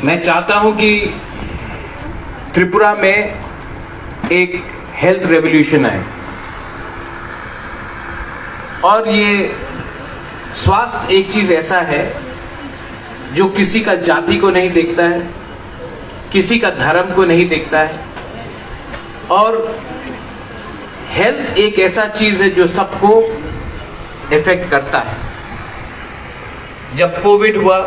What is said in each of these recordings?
मैं चाहता हूं कि त्रिपुरा में एक हेल्थ रेवोल्यूशन आए और ये स्वास्थ्य एक चीज ऐसा है जो किसी का जाति को नहीं देखता है, किसी का धर्म को नहीं देखता है, और हेल्थ एक ऐसा चीज है जो सबको इफेक्ट करता है। जब कोविड हुआ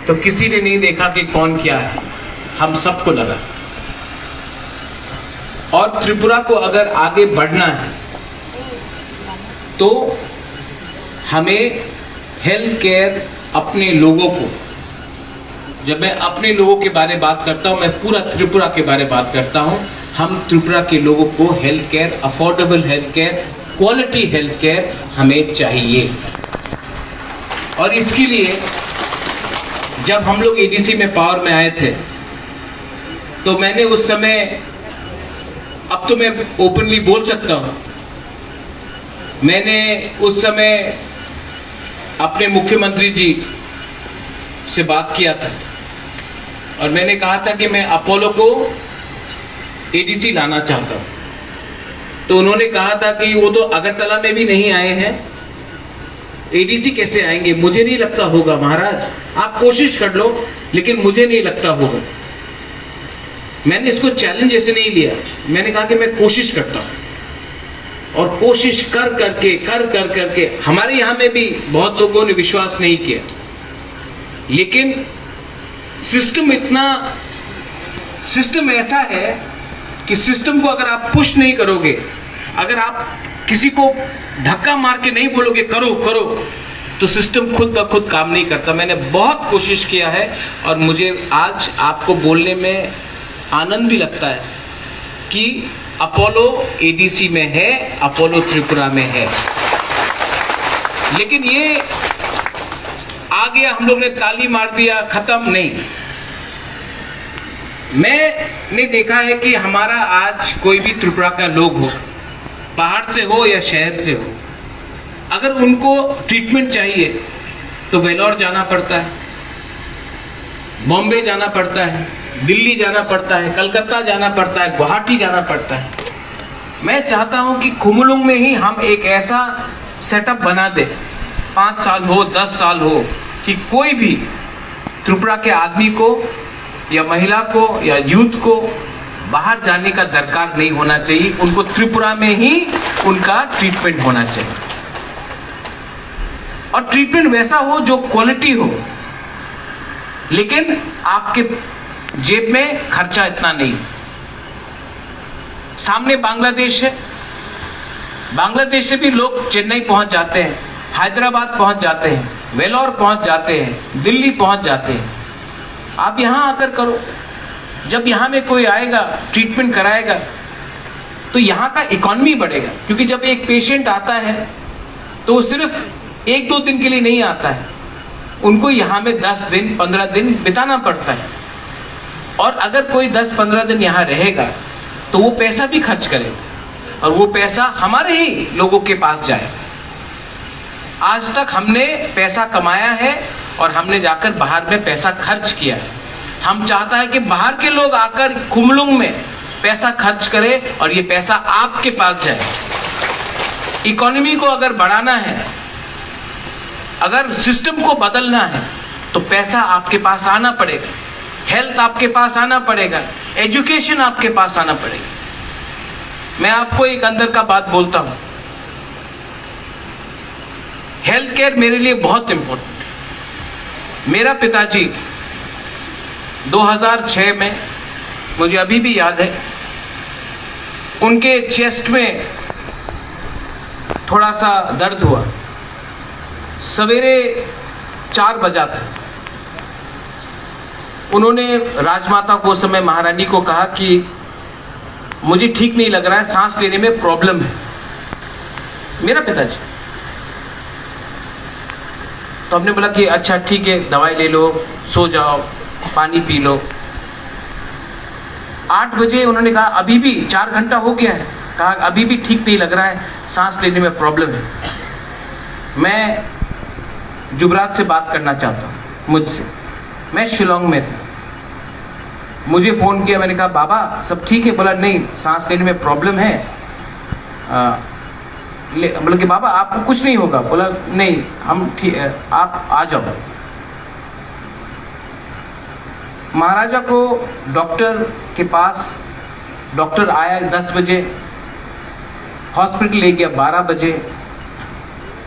तो किसी ने नहीं देखा कि कौन क्या है, हम सबको लगा। और त्रिपुरा को अगर आगे बढ़ना है तो हमें हेल्थ केयर अपने लोगों को, जब मैं अपने लोगों के बारे में बात करता हूं, मैं पूरा त्रिपुरा के बारे में बात करता हूं। हम त्रिपुरा के लोगों को health care, affordable health care, quality health care हमें चाहिए। और इसके लिए जब हम लोग एडीसी में पावर में आए थे तो मैंने उस समय, अब तो मैं ओपनली बोल सकता हूं, मैंने उस समय अपने मुख्यमंत्री जी से बात किया था और मैंने कहा था कि मैं अपोलो को एडीसी लाना चाहता हूं। तो उन्होंने कहा था कि वो तो अगरतला में भी नहीं आए हैं, एडीसी कैसे आएंगे? मुझे नहीं लगता होगा महाराज, आप कोशिश कर लो, लेकिन मुझे नहीं लगता होगा। मैंने इसको चैलेंज ऐसे नहीं लिया, मैंने कहा कि मैं कोशिश करता हूं। और कोशिश कर करके हमारे यहां में भी बहुत लोगों ने विश्वास नहीं किया, लेकिन सिस्टम ऐसा है कि सिस्टम को अगर आप पुश नहीं करोगे, अगर आप किसी को धक्का मार के नहीं बोलोगे करो करो, तो सिस्टम खुद ब खुद काम नहीं करता। मैंने बहुत कोशिश किया है और मुझे आज आपको बोलने में आनंद भी लगता है कि अपोलो एडीसी में है, अपोलो त्रिपुरा में है। लेकिन ये आ गया, हम लोग ने ताली मार दिया, खत्म नहीं। मैंने देखा है कि हमारा आज कोई भी त्रिपुरा का लोग हो, बाहर से हो या शहर से हो, अगर उनको ट्रीटमेंट चाहिए तो वेलोर जाना पड़ता है, बॉम्बे जाना पड़ता है, दिल्ली जाना पड़ता है, कलकत्ता जाना पड़ता है, गुवाहाटी जाना पड़ता है। मैं चाहता हूं कि खुमलुंग में ही हम एक ऐसा सेटअप बना दे, 5 साल हो 10 साल हो, कि कोई भी त्रिपुरा के आदमी को या महिला को या यूथ को बाहर जाने का दरकार नहीं होना चाहिए, उनको त्रिपुरा में ही उनका ट्रीटमेंट होना चाहिए। और ट्रीटमेंट वैसा हो जो क्वालिटी हो, लेकिन आपके जेब में खर्चा इतना नहीं। सामने बांग्लादेश है, बांग्लादेश से भी लोग चेन्नई पहुंच जाते हैं, हैदराबाद पहुंच जाते हैं, वेलोर पहुंच जाते हैं, दिल्ली पहुंच जाते हैं। आप यहां आकर करो। जब यहां में कोई आएगा, ट्रीटमेंट कराएगा, तो यहां का इकोनॉमी बढ़ेगा। क्योंकि जब एक पेशेंट आता है तो वो सिर्फ 1-2 दिन के लिए नहीं आता है, उनको यहां में 10 दिन 15 दिन बिताना पड़ता है। और अगर कोई 10-15 दिन यहां रहेगा तो वो पैसा भी खर्च करेगा और वो पैसा हमारे ही लोगों के पास जाए। आज तक हमने पैसा कमाया है और हमने जाकर बाहर में पैसा खर्च किया है। हम चाहता है कि बाहर के लोग आकर खुमलुंग में पैसा खर्च करें और ये पैसा आपके पास जाए। इकोनॉमी को अगर बढ़ाना है, अगर सिस्टम को बदलना है, तो पैसा आपके पास आना पड़ेगा, हेल्थ आपके पास आना पड़ेगा, एजुकेशन आपके पास आना पड़ेगा। मैं आपको एक अंदर का बात बोलता हूं, हेल्थ केयर मेरे लिए बहुत इंपॉर्टेंट है। मेरा पिताजी 2006 में, मुझे अभी भी याद है, उनके चेस्ट में थोड़ा सा दर्द हुआ। सवेरे 4 बजा था। उन्होंने राजमाता को, उस समय महारानी को, कहा कि मुझे ठीक नहीं लग रहा है, सांस लेने में प्रॉब्लम है। मेरा पिताजी। तो हमने बोला कि अच्छा ठीक है, दवाई ले लो, सो जाओ, पानी पी लो। 8 बजे उन्होंने कहा अभी भी 4 घंटा हो गया है, कहा अभी भी ठीक नहीं लग रहा है, सांस लेने में प्रॉब्लम है। मैं जुबराज से बात करना चाहता हूँ, मुझसे। मैं शिलोंग में था, मुझे फ़ोन किया, मैंने कहा बाबा सब ठीक है? बोला नहीं, सांस लेने में प्रॉब्लम है। बोला कि बाबा आपको कुछ नहीं होगा? बोला नहीं, हम ठीक है, आप आ जाओ। महाराजा को डॉक्टर के पास, डॉक्टर आया 10 बजे, हॉस्पिटल ले गया 12 बजे,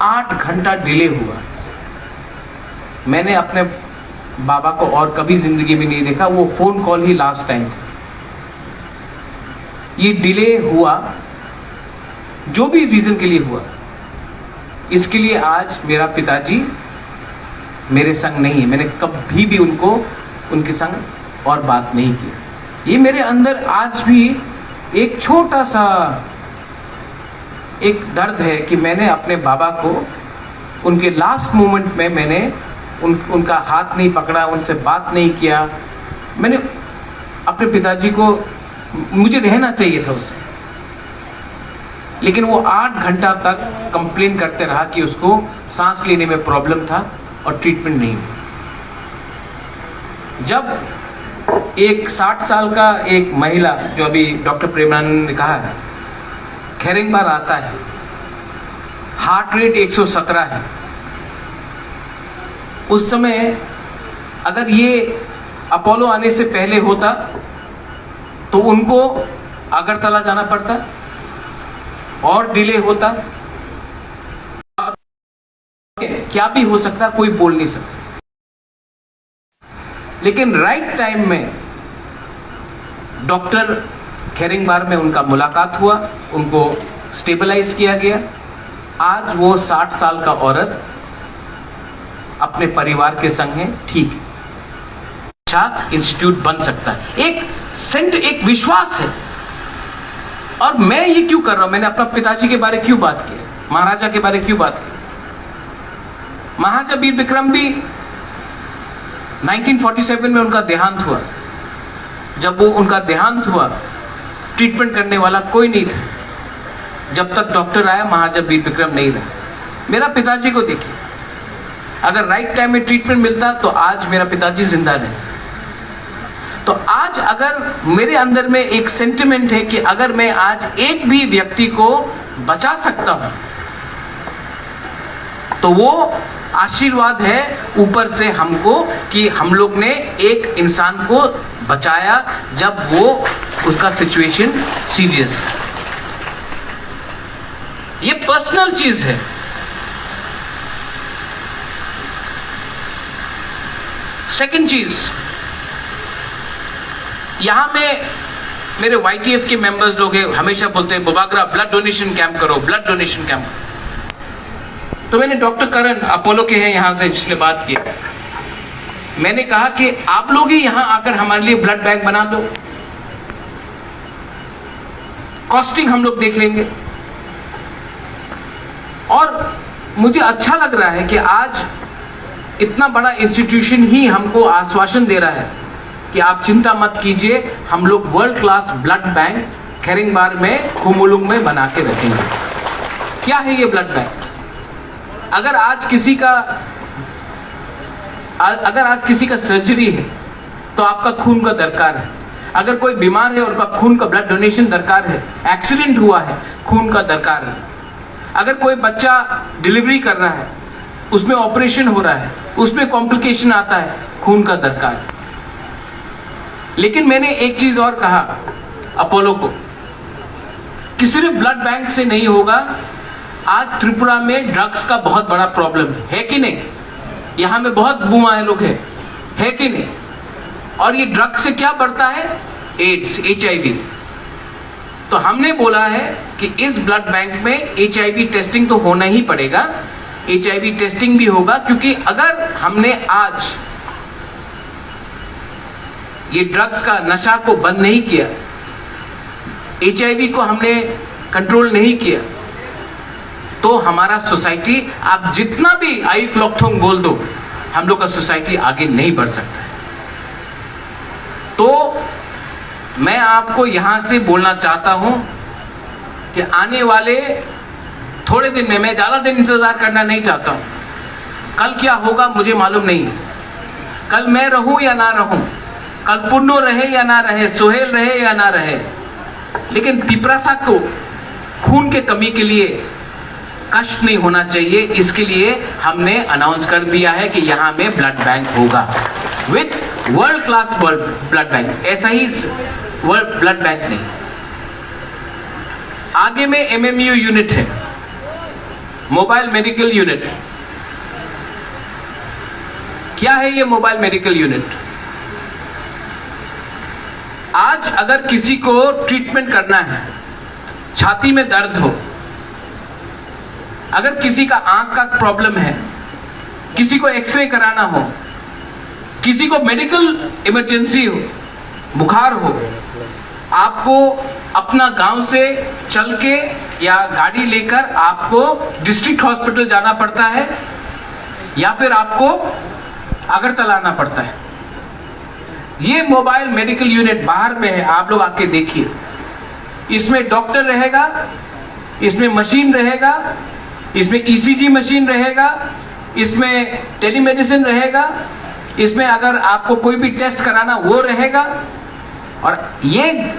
8 घंटा डिले हुआ। मैंने अपने बाबा को और कभी जिंदगी में नहीं देखा, वो फोन कॉल ही लास्ट टाइम था। ये डिले हुआ, जो भी रीजन के लिए हुआ, इसके लिए आज मेरा पिताजी मेरे संग नहीं है। मैंने कभी भी उनके संग और बात नहीं की। ये मेरे अंदर आज भी एक छोटा सा एक दर्द है कि मैंने अपने बाबा को उनके लास्ट मोमेंट में मैंने उनका हाथ नहीं पकड़ा, उनसे बात नहीं किया। मैंने अपने पिताजी को, मुझे रहना चाहिए था उससे, लेकिन वो 8 घंटा तक कंप्लेन करते रहा कि उसको सांस लेने में प्रॉब्लम था और ट्रीटमेंट नहीं हुआ। जब एक 60 साल का एक महिला, जो अभी डॉक्टर प्रेमानंद ने कहा है, खैरिंगबार आता है, हार्ट रेट 117 है, उस समय अगर ये अपोलो आने से पहले होता तो उनको अगरतला जाना पड़ता और डिले होता। क्या भी हो सकता, कोई बोल नहीं सकता। लेकिन राइट टाइम में डॉक्टर खैरिंगबार में उनका मुलाकात हुआ, उनको स्टेबलाइज किया गया। आज वो 60 साल का औरत अपने परिवार के संग है, ठीक है। अच्छा इंस्टीट्यूट बन सकता है, एक विश्वास है। और मैं ये क्यों कर रहा हूं? मैंने अपना पिताजी के बारे क्यों बात की, महाराजा के बारे क्यों बात की? महाराजा वीर विक्रम भी 1947 में उनका देहांत हुआ। जब वो उनका देहांत हुआ, ट्रीटमेंट करने वाला कोई नहीं था। जब तक डॉक्टर आया, महाराजा वीर विक्रम नहीं रहा। मेरा पिताजी को देखिए, अगर राइट टाइम में ट्रीटमेंट मिलता तो आज मेरा पिताजी जिंदा नहीं। तो आज अगर मेरे अंदर में एक सेंटिमेंट है कि अगर मैं आज एक भी व्यक्ति को बचा सकता हूं तो वो आशीर्वाद है ऊपर से हमको, कि हम लोग ने एक इंसान को बचाया जब वो उसका सिचुएशन सीरियस है। ये पर्सनल चीज है। सेकंड चीज, यहां में मेरे YTF के मेंबर्स लोग हैं, हमेशा बोलते हैं बुबागरा ब्लड डोनेशन कैंप करो, ब्लड डोनेशन कैंप। तो मैंने डॉक्टर करण अपोलो के हैं यहां से, जिसने बात की, मैंने कहा कि आप लोग ही यहां आकर हमारे लिए ब्लड बैंक बना दो, कॉस्टिंग हम लोग देख लेंगे। और मुझे अच्छा लग रहा है कि आज इतना बड़ा इंस्टीट्यूशन ही हमको आश्वासन दे रहा है कि आप चिंता मत कीजिए, हम लोग वर्ल्ड क्लास ब्लड बैंक खैरिंगबार में, खुमुलुंग में बना के रखेंगे। क्या है ये ब्लड बैंक? अगर आज किसी का सर्जरी है तो आपका खून का दरकार है। अगर कोई बीमार है और उसका खून का ब्लड डोनेशन दरकार है, एक्सीडेंट हुआ है, खून का दरकार है। अगर कोई बच्चा डिलीवरी कर रहा है, उसमें ऑपरेशन हो रहा है, उसमें कॉम्प्लिकेशन आता है, खून का दरकार है। लेकिन मैंने एक चीज और कहा अपोलो को कि सिर्फ ब्लड बैंक से नहीं होगा। आज त्रिपुरा में ड्रग्स का बहुत बड़ा प्रॉब्लम है कि नहीं? यहां में बहुत बुआए लोग है कि नहीं? और ये ड्रग्स से क्या बढ़ता है? AIDS, HIV। तो हमने बोला है कि इस ब्लड बैंक में HIV टेस्टिंग तो होना ही पड़ेगा। HIV टेस्टिंग भी होगा, क्योंकि अगर हमने आज ये ड्रग्स का नशा को बंद नहीं किया, HIV को हमने कंट्रोल नहीं किया, तो हमारा सोसाइटी, आप जितना भी आई क्लॉकथोंग बोल दो, हम लोग का सोसाइटी आगे नहीं बढ़ सकता है। तो मैं आपको यहां से बोलना चाहता हूं कि आने वाले थोड़े दिन में, मैं ज्यादा दिन इंतजार करना नहीं चाहता हूं। कल क्या होगा मुझे मालूम नहीं, कल मैं रहूं या ना रहूं, कल पुन्नो रहे या ना रहे, सोहेल रहे या ना रहे, लेकिन पिपरासा को खून के कमी के लिए कष्ट नहीं होना चाहिए। इसके लिए हमने अनाउंस कर दिया है कि यहां में ब्लड बैंक होगा with world class blood bank. ऐसा ही वर्ल्ड ब्लड बैंक नहीं, आगे में एमएमयू यूनिट है, मोबाइल मेडिकल यूनिट। क्या है ये मोबाइल मेडिकल यूनिट? आज अगर किसी को ट्रीटमेंट करना है, छाती में दर्द हो, अगर किसी का आंख का प्रॉब्लम है, किसी को एक्सरे कराना हो, किसी को मेडिकल इमरजेंसी हो, बुखार हो, आपको अपना गांव से चल के या गाड़ी लेकर आपको डिस्ट्रिक्ट हॉस्पिटल जाना पड़ता है या फिर आपको अगरतला आना पड़ता है। ये मोबाइल मेडिकल यूनिट बाहर में है, आप लोग आके देखिए। इसमें डॉक्टर रहेगा, इसमें मशीन रहेगा, इसमें ईसीजी मशीन रहेगा, इसमें टेलीमेडिसिन रहेगा, इसमें अगर आपको कोई भी टेस्ट कराना वो रहेगा। और ये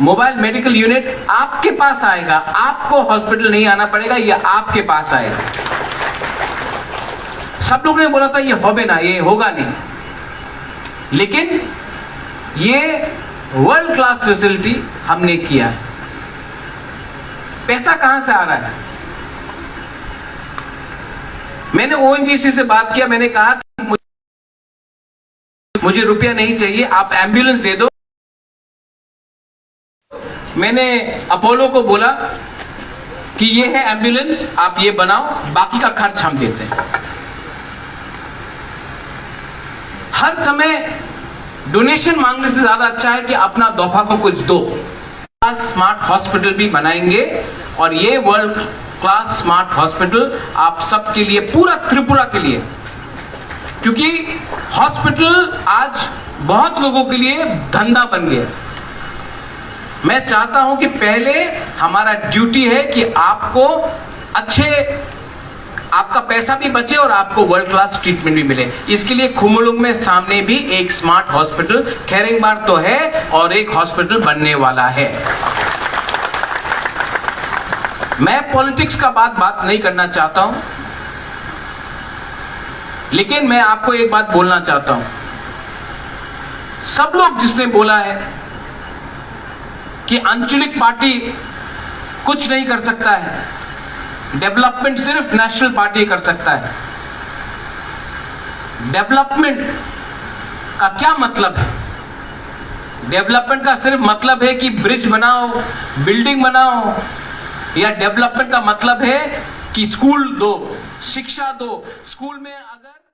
मोबाइल मेडिकल यूनिट आपके पास आएगा, आपको हॉस्पिटल नहीं आना पड़ेगा, ये आपके पास आएगा। सब लोग ने बोला था ये होबे ना, ये होगा नहीं, लेकिन ये वर्ल्ड क्लास फैसिलिटी हमने किया है। पैसा कहां से आ रहा है? मैंने ओएनजीसी से बात किया, मैंने कहा कि मुझे रुपया नहीं चाहिए, आप एम्बुलेंस दे दो। मैंने अपोलो को बोला कि ये है एम्बुलेंस, आप ये बनाओ, बाकी का खर्च हम देते हैं। हर समय डोनेशन मांगने से ज्यादा अच्छा है कि अपना दोफा को कुछ दो। स्मार्ट हॉस्पिटल भी बनाएंगे और ये वर्ल्ड क्लास स्मार्ट हॉस्पिटल आप सबके लिए, पूरा त्रिपुरा के लिए, क्योंकि हॉस्पिटल आज बहुत लोगों के लिए धंधा बन गया। मैं चाहता हूं कि पहले हमारा ड्यूटी है कि आपको अच्छे, आपका पैसा भी बचे और आपको वर्ल्ड क्लास ट्रीटमेंट भी मिले। इसके लिए खुमुलुंग में सामने भी एक स्मार्ट हॉस्पिटल, खेरेंगबार तो है और एक हॉस्पिटल बनने वाला है। मैं पॉलिटिक्स का बात नहीं करना चाहता हूं, लेकिन मैं आपको एक बात बोलना चाहता हूं। सब लोग जिसने बोला है कि आंचलिक पार्टी कुछ नहीं कर सकता है, डेवलपमेंट सिर्फ नेशनल पार्टी कर सकता है। डेवलपमेंट का क्या मतलब है? डेवलपमेंट का सिर्फ मतलब है कि ब्रिज बनाओ, बिल्डिंग बनाओ, या डेवलपमेंट का मतलब है कि स्कूल दो, शिक्षा दो। स्कूल में अगर